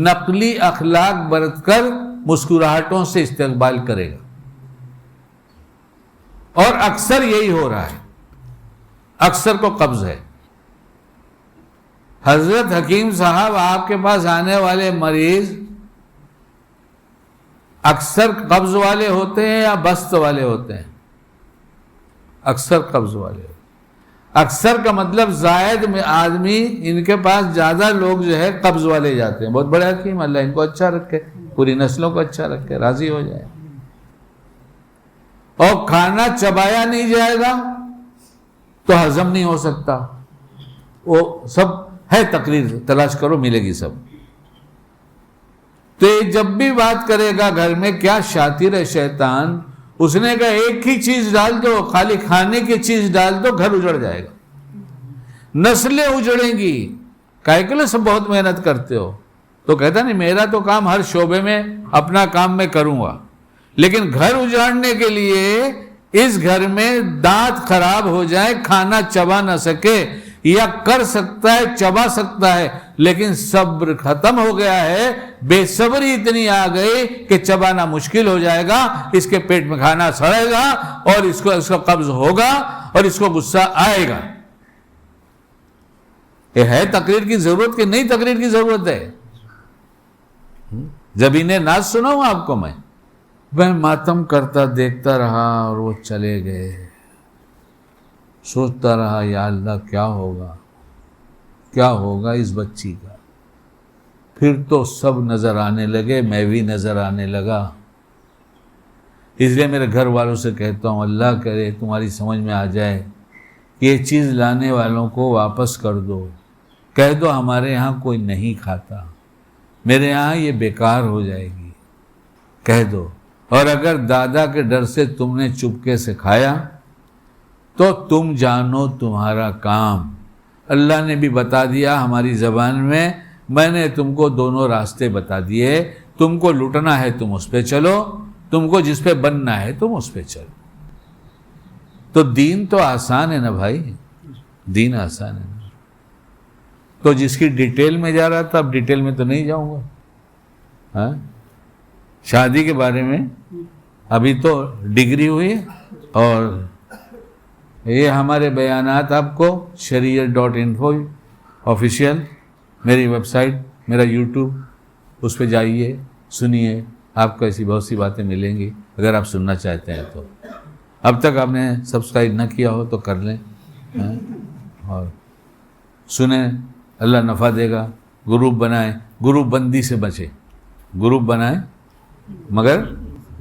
نقلی اخلاق برت کر مسکراہٹوں سے استقبال کرے گا. اور اکثر یہی ہو رہا ہے. اکثر کو قبض ہے. حضرت حکیم صاحب آپ کے پاس آنے والے مریض اکثر قبض والے ہوتے ہیں یا بست والے ہوتے ہیں؟ اکثر قبض والے. اکثر کا مطلب زائد میں آدمی, ان کے پاس زیادہ لوگ جو ہے قبض والے جاتے ہیں. بہت بڑے حکیم, اللہ ان کو اچھا رکھے, پوری نسلوں کو اچھا رکھے, راضی ہو جائے. اور کھانا چبایا نہیں جائے گا تو ہضم نہیں ہو سکتا. وہ سب ہے تقریر, تلاش کرو ملے گی سب. تو یہ جب بھی بات کرے گا گھر میں, کیا شاطر ہے شیطان, اس نے کہا ایک ہی چیز ڈال دو, خالی کھانے کی چیز ڈال دو, گھر اجڑ جائے گا, نسلیں اجڑیں گی. کہے کہ لو سب بہت محنت کرتے ہو. تو کہتا نہیں میرا تو کام ہر شعبے میں اپنا کام میں کروں گا, لیکن گھر اجاڑنے کے لیے اس گھر میں دانت خراب ہو جائے, کھانا چبا نہ سکے, یا کر سکتا ہے چبا سکتا ہے لیکن صبر ختم ہو گیا ہے, بے صبری اتنی آ گئی کہ چبانا مشکل ہو جائے گا, اس کے پیٹ میں کھانا سڑے گا اور اس کو قبض ہوگا اور اس کو غصہ آئے گا. یہ ہے تقریر کی ضرورت کہ نہیں تقریر کی ضرورت ہے؟ جب انہیں ناز سناؤں آپ کو میں ماتم کرتا دیکھتا رہا اور وہ چلے گئے. سوچتا رہا یا اللہ کیا ہوگا اس بچی کا. پھر تو سب نظر آنے لگے, میں بھی نظر آنے لگا. اس لیے میرے گھر والوں سے کہتا ہوں اللہ کرے تمہاری سمجھ میں آ جائے کہ یہ چیز لانے والوں کو واپس کر دو. کہہ دو ہمارے یہاں کوئی نہیں کھاتا, میرے یہاں یہ بیکار ہو جائے گی, کہہ دو. اور اگر دادا کے ڈر سے تم نے چپکے سے کھایا تو تم جانو تمہارا کام. اللہ نے بھی بتا دیا ہماری زبان میں نے تم کو دونوں راستے بتا دیے. تم کو لٹنا ہے تم اس پہ چلو, تم کو جس پہ بننا ہے تم اس پہ چلو. تو دین تو آسان ہے نا بھائی, دین آسان ہے نا. تو جس کی ڈیٹیل میں جا رہا تھا, اب ڈیٹیل میں تو نہیں جاؤں گا. ہاں شادی کے بارے میں ابھی تو ڈگری ہوئی, اور یہ ہمارے بیانات آپ کو شریعت.info آفیشیل میری ویب سائٹ, میرا یوٹیوب, اس پہ جائیے سنیے. آپ کو ایسی بہت سی باتیں ملیں گی اگر آپ سننا چاہتے ہیں تو. اب تک آپ نے سبسکرائب نہ کیا ہو تو کر لیں اور سنیں, اللہ نفع دے گا. گروپ بنائیں, گروپ بندی سے بچیں. گروپ بنائیں مگر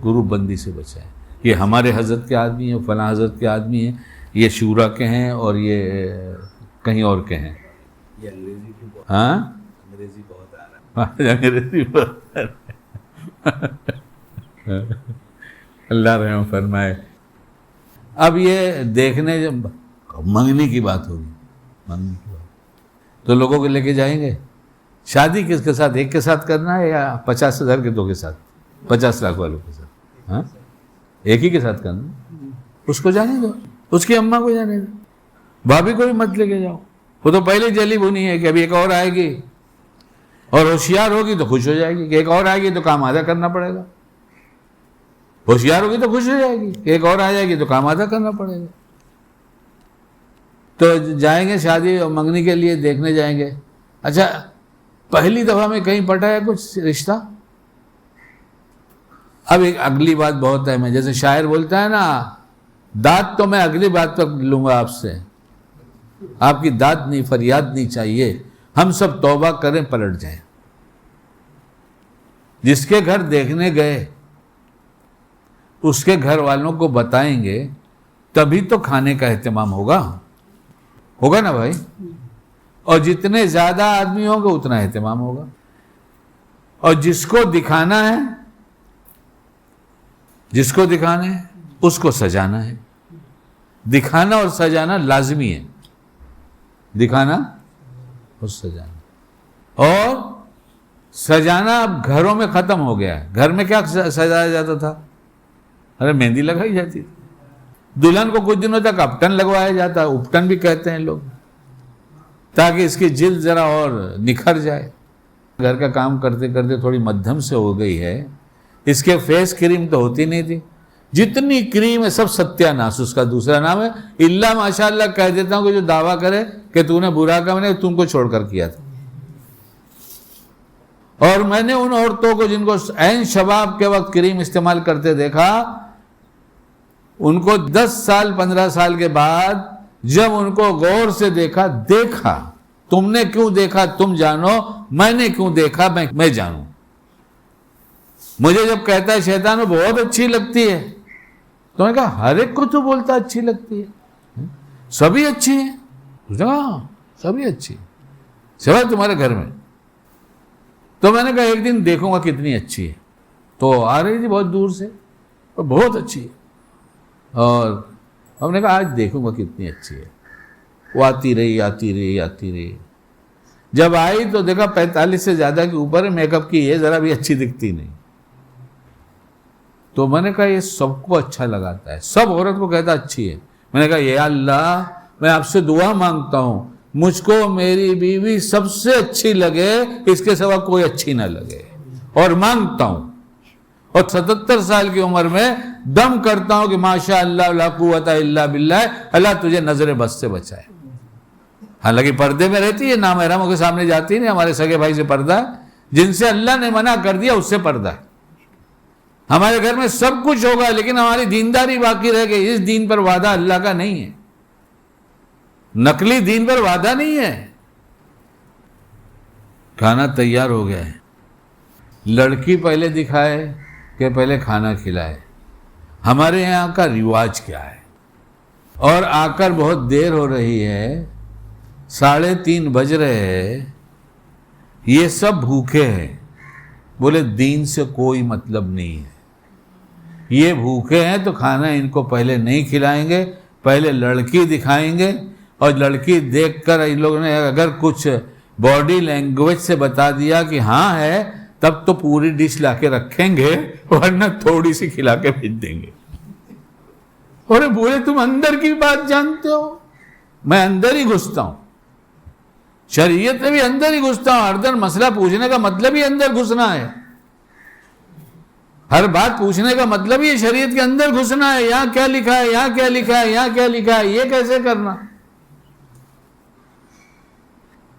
گروپ بندی سے بچائیں. یہ ہمارے حضرت کے آدمی ہیں, فلاں حضرت کے آدمی ہیں, یہ شورا کے ہیں اور یہ کہیں اور کے ہیں. یہ انگریزی بھی بہت, ہاں انگریزی بہت آ رہا ہے. انگریزی بہت اللہ رحم فرمائے. اب یہ دیکھنے منگنی کی بات ہوگی، منگنی کی بات تو لوگوں کو لے کے جائیں گے. شادی کس کے ساتھ؟ ایک کے ساتھ کرنا ہے یا 50,000 کے دو کے ساتھ، 50 لاکھ والوں کے ساتھ؟ ہاں ایک ہی کے ساتھ کرنا. اس کو جانے دو، اس کی اماں کو جانے دو، بھابھی کو بھی مت لے کے جاؤ. وہ تو پہلے جلی بھونی ہے کہ ابھی ایک اور آئے گی، اور ہوشیار ہوگی تو خوش ہو جائے گی کہ ایک اور آئے گی تو کام آدھا کرنا پڑے گا. ہوشیار ہوگی تو خوش ہو جائے گی کہ ایک اور آ جائے گی تو کام آدھا کرنا پڑے گا. تو جائیں گے شادی اور منگنی کے لیے، دیکھنے جائیں گے. اچھا پہلی دفعہ میں کہیں پٹا ہے کچھ رشتہ. اب ایک اگلی بات بہت ہے، میں جیسے شاعر بولتا ہے نا، داد تو میں اگلی بات پر لوں گا آپ سے، آپ کی داد نہیں، فریاد نہیں چاہیے. ہم سب توبہ کریں، پلٹ جائیں. جس کے گھر دیکھنے گئے اس کے گھر والوں کو بتائیں گے تبھی تو کھانے کا اہتمام ہوگا نا بھائی. اور جتنے زیادہ آدمی ہوں گے اتنا اہتمام ہوگا. اور جس کو دکھانا ہے اس کو سجانا ہے. دکھانا اور سجانا لازمی ہے، دکھانا اور سجانا. اور سجانا اب گھروں میں ختم ہو گیا ہے. گھر میں کیا سجایا جاتا تھا؟ ارے مہندی لگائی جاتی تھی. دلہن کو کچھ دنوں تک اپٹن لگوایا جاتا ہے، اپٹن بھی کہتے ہیں لوگ، تاکہ اس کی جلد ذرا اور نکھر جائے. گھر کا کام کرتے کرتے تھوڑی مدھم سے ہو گئی ہے. اس کے فیس کریم تو ہوتی نہیں تھی. جتنی کریم ہے سب ستیہ ناش، اس کا دوسرا نام ہے. اللہ ماشاءاللہ کہہ دیتا ہوں کہ جو دعویٰ کرے کہ تو نے برا کام نہیں، تم کو چھوڑ کر کیا تھا. اور میں نے ان عورتوں کو جن کو عین شباب کے وقت کریم استعمال کرتے دیکھا، ان کو 10 سال 15 سال کے بعد جب ان کو غور سے دیکھا، تم نے کیوں دیکھا تم جانو، میں نے کیوں دیکھا میں جانوں. مجھے جب کہتا ہے شیطان وہ بہت اچھی لگتی ہے، تو میں نے کہا ہر ایک کو تو بولتا اچھی لگتی ہے، سبھی اچھی ہیں. ہاں سبھی اچھی ہیں سوائے تمہارے گھر میں. تو میں نے کہا ایک دن دیکھوں گا کتنی اچھی ہے. تو آ رہی تھی بہت دور سے، اور بہت اچھی ہے. اور ہم نے کہا آج دیکھوں گا کتنی اچھی ہے. وہ آتی رہی. جب آئی تو دیکھا 45 سے زیادہ کے اوپر میک اپ کی ہے، ذرا بھی اچھی دکھتی نہیں. تو میں نے کہا یہ سب کو اچھا لگاتا ہے، سب عورت کو کہتا اچھی ہے. میں نے کہا یا اللہ میں آپ سے دعا مانگتا ہوں مجھ کو میری بیوی سب سے اچھی لگے، اس کے سوا کوئی اچھی نہ لگے. اور مانگتا ہوں، اور 77 سال کی عمر میں دم کرتا ہوں کہ ماشاء اللہ لا قوت الا باللہ، اللہ تجھے نظر بد سے بچائے. حالانکہ پردے میں رہتی ہے، نامحرموں کے سامنے جاتی نہیں. ہمارے سگے بھائی سے پردہ ہے، جن سے اللہ نے منع کر دیا اس سے پردہ ہے. ہمارے گھر میں سب کچھ ہوگا لیکن ہماری دینداری باقی رہ گئی. اس دین پر وعدہ اللہ کا نہیں ہے، نقلی دین پر وعدہ نہیں ہے. کھانا تیار ہو گیا ہے، لڑکی پہلے دکھائے کہ پہلے کھانا کھلائے. ہمارے یہاں کا رواج کیا ہے؟ اور آ کر بہت دیر ہو رہی ہے، 3:30 بج رہے ہیں، یہ سب بھوکے ہیں. بولے دین سے کوئی مطلب نہیں ہے، یہ بھوکے ہیں تو کھانا ان کو پہلے نہیں کھلائیں گے، پہلے لڑکی دکھائیں گے. اور لڑکی دیکھ کر ان لوگوں نے اگر کچھ باڈی لینگویج سے بتا دیا کہ ہاں ہے، تب تو پوری ڈش لا کے رکھیں گے، ورنہ تھوڑی سی کھلا کے بھیج دیں گے. اور بولے تم اندر کی بات جانتے ہو، میں اندر ہی گھستا ہوں، شریعت میں بھی اندر ہی گھستا ہوں. ہر دن مسئلہ پوچھنے کا مطلب ہی اندر گھسنا ہے، ہر بات پوچھنے کا مطلب ہی شریعت کے اندر گھسنا ہے. یہاں کیا لکھا ہے، یہاں کیا لکھا ہے، یہاں کیا لکھا ہے، یہ کیسے کرنا.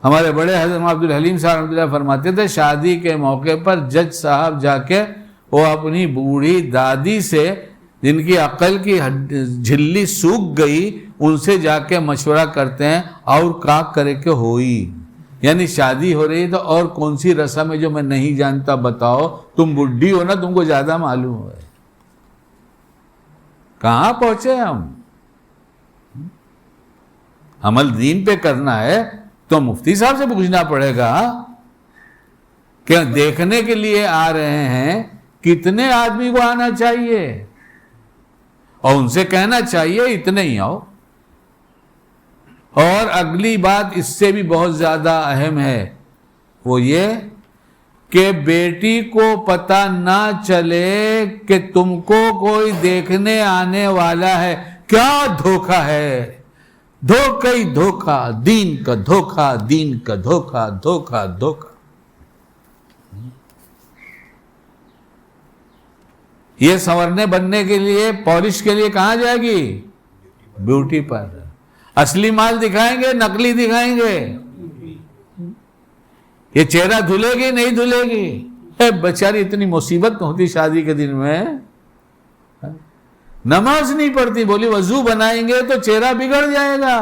ہمارے بڑے حضرت عبد الحلیم صاحب رحمۃ اللہ فرماتے تھے شادی کے موقع پر جج صاحب جا کے وہ اپنی بوڑھی دادی سے جن کی عقل کی جھلی سوکھ گئی ان سے جا کے مشورہ کرتے ہیں اور کا کرے کہ ہوئی، یعنی شادی ہو رہی ہے تو اور کون سی رسم ہے جو میں نہیں جانتا بتاؤ. تم بڈھی ہو نا، تم کو زیادہ معلوم ہے. کہاں پہنچے ہم؟ عمل دین پہ کرنا ہے تو مفتی صاحب سے پوچھنا پڑے گا کہ دیکھنے کے لیے آ رہے ہیں کتنے آدمی کو آنا چاہیے. اور ان سے کہنا چاہیے اتنے ہی آؤ. اور اگلی بات اس سے بھی بہت زیادہ اہم ہے، وہ یہ کہ بیٹی کو پتہ نہ چلے کہ تم کو کوئی دیکھنے آنے والا ہے. کیا دھوکہ ہے، دھوکہ ہی دھوکہ، دین کا دھوکہ، دین کا دھوکہ، دھوکہ دھوکہ. یہ سنورنے بننے کے لیے، پالش کے لیے کہاں جائے گی؟ Beauty parlour. اصلی مال دکھائیں گے، نقلی دکھائیں گے. یہ چہرہ دھلے گی نہیں دھلے گی؟ بیچاری اتنی مصیبت ہوتی شادی کے دن میں، نماز نہیں پڑھتی، بولی وضو بنائیں گے تو چہرہ بگڑ جائے گا.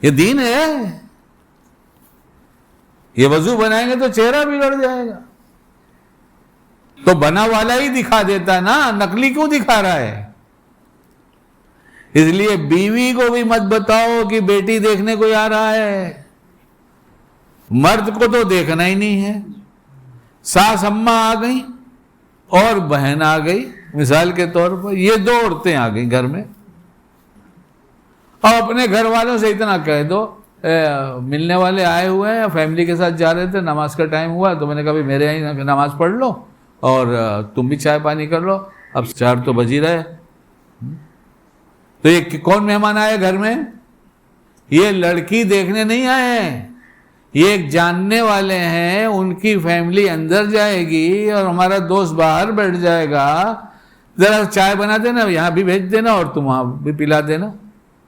یہ دین ہے؟ یہ وضو بنائیں گے تو چہرہ بگڑ جائے گا. تو بنا والا ہی دکھا دیتا نا، نقلی کیوں دکھا رہا ہے؟ اس لیے بیوی کو بھی مت بتاؤ کہ بیٹی دیکھنے کو آ رہا ہے. مرد کو تو دیکھنا ہی نہیں ہے. ساس اماں آ گئی اور بہن آ گئی، مثال کے طور پر یہ دو عورتیں آ گئی گھر میں، اور اپنے گھر والوں سے اتنا کہہ دو، ملنے والے آئے ہوئے ہیں، فیملی کے ساتھ جا رہے تھے، نماز کا ٹائم ہوا تو میں نے کہا بھی میرے یہاں نماز پڑھ لو اور تم بھی چائے پانی کر لو، اب 4 تو بج ہی رہے. تو یہ کون مہمان آئے گھر میں؟ یہ لڑکی دیکھنے نہیں آئے ہیں، یہ ایک جاننے والے ہیں. ان کی فیملی اندر جائے گی اور ہمارا دوست باہر بیٹھ جائے گا، ذرا چائے بنا دینا، یہاں بھی بھیج دینا اور تم وہاں بھی پلا دینا.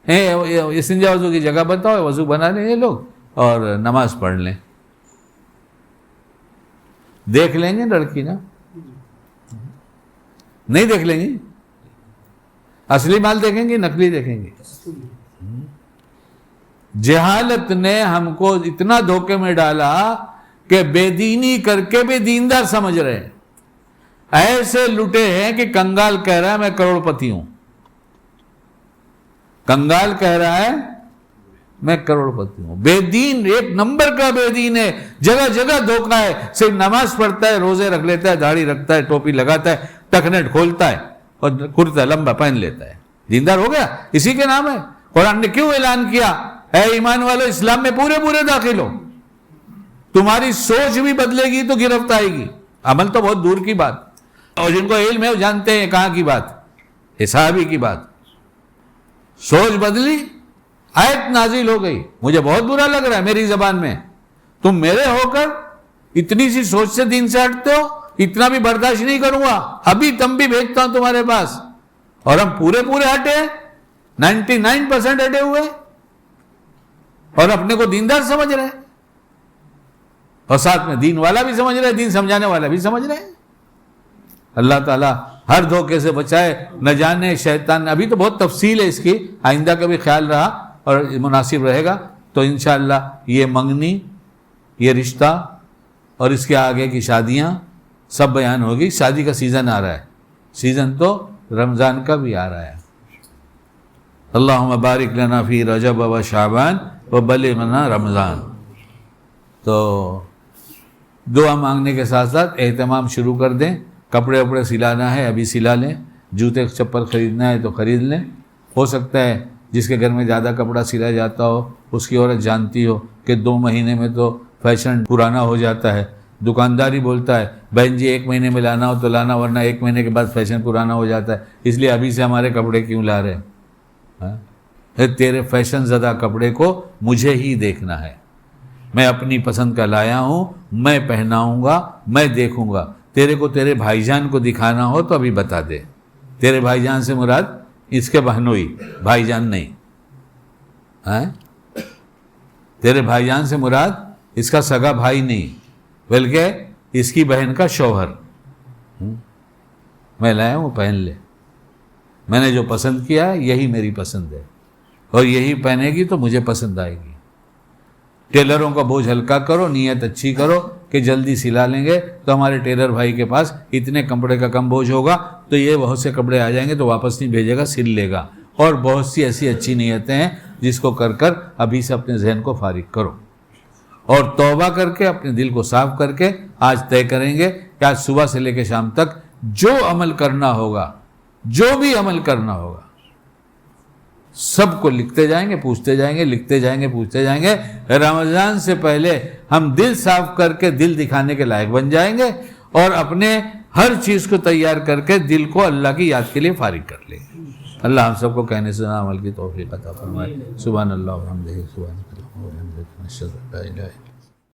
استنجا وضو کی جگہ بتاؤ، وضو بنا لیں یہ لوگ اور نماز پڑھ لیں. دیکھ لیں گے لڑکی نا؟ نہیں دیکھ لیں گی. اصلی مال دیکھیں گے، نقلی دیکھیں گے. جہالت نے ہم کو اتنا دھوکے میں ڈالا کہ بے دینی کر کے بھی دیندار سمجھ رہے ہیں. ایسے لٹے ہیں کہ کنگال کہہ رہا ہے میں کروڑ پتی ہوں. کنگال کہہ رہا ہے میں کروڑ پتی ہوں. بے دین، ایک نمبر کا بے دین ہے. جگہ جگہ دھوکہ ہے. صرف نماز پڑھتا ہے، روزے رکھ لیتا ہے، داڑھی رکھتا ہے، ٹوپی لگاتا ہے، ٹکنیٹ کھولتا ہے اور کرتا لمبا پہن لیتا ہے. دیندار ہو گیا، اسی کے نام ہے. قرآن نے کیوں اعلان کیا اے ایمان والو اسلام میں پورے داخل ہو؟ تمہاری سوچ بھی بدلے گی تو گرفت آئے گی. عمل تو بہت دور کی بات، اور جن کو علم ہے وہ جانتے ہیں کہاں کی بات، صحابی کی بات. سوچ بدلی، آیت نازل ہو گئی. مجھے بہت برا لگ رہا ہے میری زبان میں، تم میرے ہو کر اتنی سی سوچ سے دین سے ہٹتے ہو، اتنا بھی برداشت نہیں کروں گا. ابھی تم بھی بھیجتا ہوں تمہارے پاس. اور ہم پورے ہٹے ہیں، 99% ہٹے ہوئے اور اپنے کو دیندار سمجھ رہے ہیں، اور ساتھ میں دین والا بھی سمجھ رہے ہیں، دین سمجھانے والا بھی سمجھ رہے ہیں. اللہ تعالیٰ ہر دھوکے سے بچائے. نہ جانے شیطان، ابھی تو بہت تفصیل ہے اس کی، آئندہ کا بھی خیال رہا اور مناسب رہے گا تو انشاءاللہ یہ منگنی، یہ رشتہ اور اس کے آگے کی شادیاں سب بیان ہوگی. شادی کا سیزن آ رہا ہے، سیزن تو رمضان کا بھی آ رہا ہے. اللہم بارک لنا فی رجب و شعبان و بلغنا رمضان. تو دعا مانگنے کے ساتھ ساتھ اہتمام شروع کر دیں. کپڑے وپڑے سلانا ہے ابھی سلا لیں، جوتے چپل خریدنا ہے تو خرید لیں. ہو سکتا ہے جس کے گھر میں زیادہ کپڑا سلا جاتا ہو اس کی عورت جانتی ہو کہ 2 مہینے میں تو فیشن پرانا ہو جاتا ہے. دکانداری بولتا ہے بہن جی 1 مہینے میں لانا ہو تو لانا، ورنہ 1 مہینے کے بعد فیشن پرانا ہو جاتا ہے، اس لیے ابھی سے ہمارے کپڑے کیوں لا رہے ہیں؟ تیرے فیشن زدہ کپڑے کو مجھے ہی دیکھنا ہے. میں اپنی پسند کا لایا ہوں، میں پہناؤں گا، میں دیکھوں گا. تیرے کو تیرے بھائی جان کو دکھانا ہو تو ابھی بتا دے. تیرے بھائی جان سے مراد اس کے بہنوئی، بھائی جان نہیں. تیرے بھائی جان سے مراد اس کا سگا بھائی نہیں، بلکہ اس کی بہن کا شوہر. میں لایا ہوں، پہن لے. میں نے جو پسند کیا ہے یہی میری پسند ہے اور یہی پہنے گی تو مجھے پسند آئے گی. ٹیلروں کا بوجھ ہلکا کرو، نیت اچھی کرو کہ جلدی سلا لیں گے تو ہمارے ٹیلر بھائی کے پاس اتنے کپڑے کا کم بوجھ ہوگا تو یہ بہت سے کپڑے آ جائیں گے تو واپس نہیں بھیجے گا، سل لے گا. اور بہت سی ایسی اچھی نیتیں ہیں جس کو کر کر ابھی سے اپنے ذہن کو فارغ کرو اور توبہ کر کے اپنے دل کو صاف کر کے آج طے کریں گے کہ آج صبح سے لے کے شام تک جو عمل کرنا ہوگا جو بھی عمل کرنا ہوگا سب کو لکھتے جائیں گے، پوچھتے جائیں گے، لکھتے جائیں گے، پوچھتے جائیں گے۔ رمضان سے پہلے ہم دل صاف کر کے دل دکھانے کے لائق بن جائیں گے اور اپنے ہر چیز کو تیار کر کے دل کو اللہ کی یاد کے لیے فارغ کر لیں گے۔ اللہ ہم سب کو کہنے سے عمل کی توفیق عطا فرمائے۔ سبحان اللہ و بحمدہ، سبحان اللہ و بحمدہ، اشہد ان لا الہ الا اللہ۔